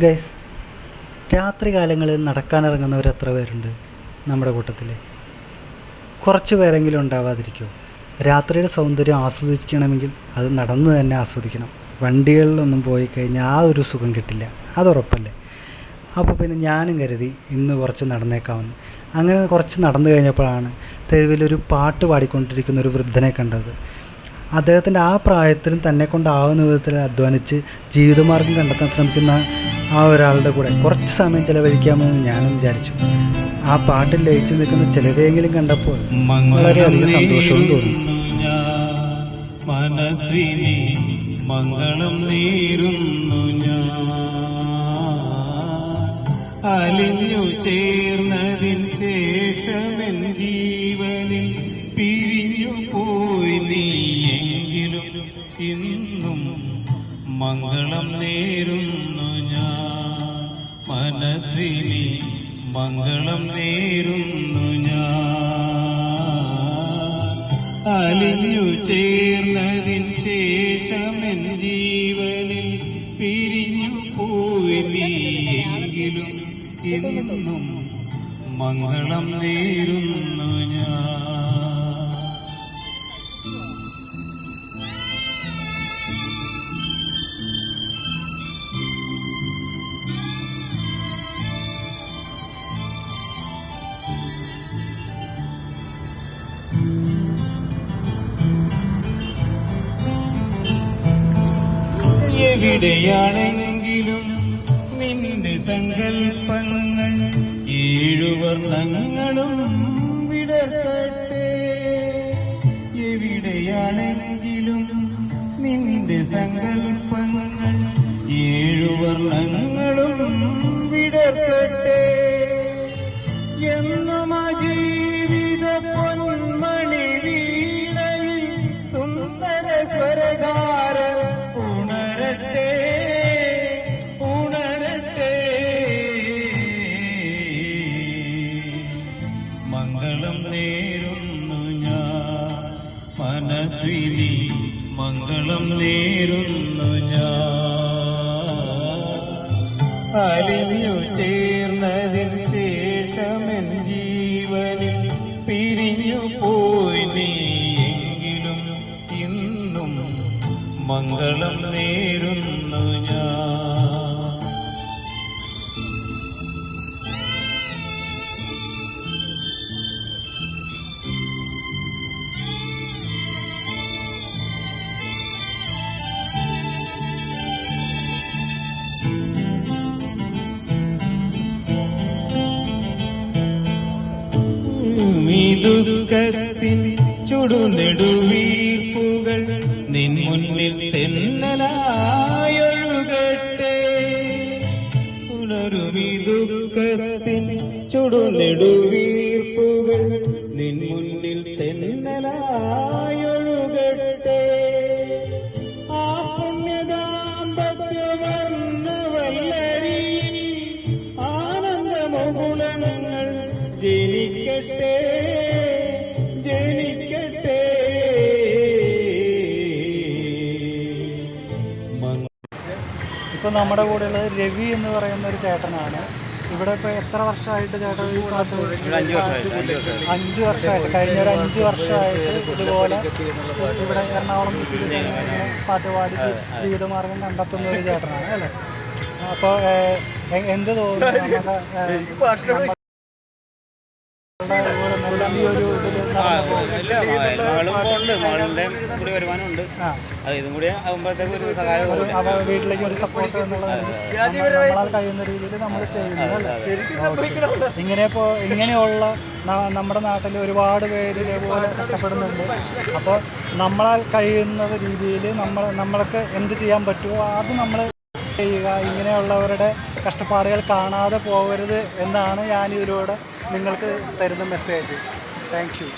Guys, രാത്രി കാലങ്ങളിൽ നടക്കാനിറങ്ങുന്നവർ എത്ര പേരുണ്ട് നമ്മുടെ കൂട്ടത്തിൽ? കുറച്ച് പേരെങ്കിലും ഉണ്ടാവാതിരിക്കുമോ? രാത്രിയുടെ സൗന്ദര്യം ആസ്വദിക്കണമെങ്കിൽ അത് നടന്ന് തന്നെ ആസ്വദിക്കണം. വണ്ടികളിലൊന്നും പോയി കഴിഞ്ഞാൽ ആ ഒരു സുഖം കിട്ടില്ല, അതുറപ്പല്ലേ? അപ്പോൾ പിന്നെ ഞാനും കരുതി ഇന്ന് കുറച്ച് നടന്നേക്കാമെന്ന്. അങ്ങനെ കുറച്ച് നടന്നു കഴിഞ്ഞപ്പോഴാണ് തെരുവിലൊരു പാട്ട് പാടിക്കൊണ്ടിരിക്കുന്ന ഒരു വൃദ്ധനെ കണ്ടത്. അദ്ദേഹത്തിൻ്റെ ആ പ്രായത്തിലും തന്നെ കൊണ്ടാവുന്ന വിധത്തിൽ അധ്വാനിച്ച് ജീവിതമാർഗം കണ്ടെത്താൻ ശ്രമിക്കുന്ന ആ ഒരാളുടെ കൂടെ കുറച്ച് സമയം ചിലവഴിക്കാമെന്ന് ഞാനും വിചാരിച്ചു. ആ പാട്ടിൽ ലയിച്ചു നിൽക്കുന്ന ചിലരെയെങ്കിലും കണ്ടപ്പോൾ വളരെയധികം സന്തോഷവും തോന്നി. മനസ്വിനി മംഗളം നേരുന്നു ഞാൻ, അലിഞ്ഞു ചേർന്നതിൻ ശേഷമെൻ ജീവനിൽ പിരിഞ്ഞു പോയി നീയെങ്കിലും ഇന്നും മംഗളം നേരുന്നു ഞാൻ. മനസ്വിനി മംഗളം നേരുന്നു ഞാൻ, അലിഞ്ഞു ചേർന്നതിൻ ശേഷമെൻ ജീവനിൽ പിരിഞ്ഞു പോയി നീയെങ്കിലും ഇന്നും മംഗളം നേരുന്നു ഞാൻ. എവിടെയാണെങ്കിലും നിന്റെ സങ്കൽപ്പങ്ങൾ ഏഴുവർണ്ണങ്ങളും വിടർത്തട്ടെ. എവിടെയാണെങ്കിലും നിന്റെ സങ്കൽപ്പങ്ങൾ ഏഴുവർണ്ണങ്ങളും വിടർത്തട്ടെ. എന്നും ജീവിത പൊന്മണി വീണയിൽ സുന്ദര സ്വരധാര ഉണരട്ടെ, ഉണരട്ടെ. മംഗളം നേരുന്നു ഞാൻ, മനസ്വിനി മംഗളം നേരുന്നു ഞാൻ, അലിഞ്ഞു ചേർന്നതിൻ ശേഷമെൻ ജീവനിൽ പിരിഞ്ഞു പോയി നീയെങ്കിലും ഇന്നും മംഗളം നേരുന്നു ഞാൻ. ദുഃഖത്തിൻ ചുടുനെടുവീർപ്പുകൾ നിൻ മുന്നിൽ തെന്നലായൊഴുകട്ടെ. പുലരുമി ദുഃഖത്തിൻ ചുടുനെടുവീർപ്പുകൾ നിൻ മുന്നിൽ തെന്നലായൊഴുകട്ടെ. ആ പുണ്യദാമ്പത്യമെന്ന വല്ലരിയിൽ ആനന്ദമുകുളങ്ങൾ ജനിക്കട്ടെ, ജനിക്കട്ടെ. ഇപ്പോൾ നമ്മുടെ കൂടെ ഉള്ളത് രവി എന്ന് പറയുന്ന ഒരു ചേട്ടനാണ്. ഇവിടെ ഇപ്പോൾ എത്ര വർഷമായിട്ട് ചേട്ടൻ ഈ പാട്ട്? 5 വർഷമായിട്ട്. കഴിഞ്ഞ ഒരു 5 വർഷമായിട്ട് ഇതുപോലെ ഇവിടെ എറണാകുളം സിറ്റിയിൽ പാട്ട് പാടി ജീവിതമാർഗം കണ്ടെത്തുന്ന ഒരു ചേട്ടനാണ് അല്ലേ? അപ്പോൾ എന്ത് തോന്നുന്നു വീട്ടിലേക്ക് ഒരു സപ്പോർട്ട് എന്നുള്ളത് കഴിയുന്ന രീതിയിൽ നമ്മൾ ചെയ്യുന്നത്? ഇങ്ങനെയുള്ള നമ്മുടെ നാട്ടിൽ ഒരുപാട് പേര് ഇതേപോലെ കഷ്ടപ്പെടുന്നുണ്ട്. അപ്പോൾ നമ്മളാൽ കഴിയുന്ന രീതിയിൽ നമ്മൾക്ക് എന്ത് ചെയ്യാൻ പറ്റുമോ അത് നമ്മൾ ചെയ്യുക. ഇങ്ങനെയുള്ളവരുടെ കഷ്ടപ്പാടുകൾ കാണാതെ പോകരുത് എന്നാണ് ഞാനിതിലൂടെ നിങ്ങൾക്ക് തരുന്ന മെസ്സേജ്. Thank you.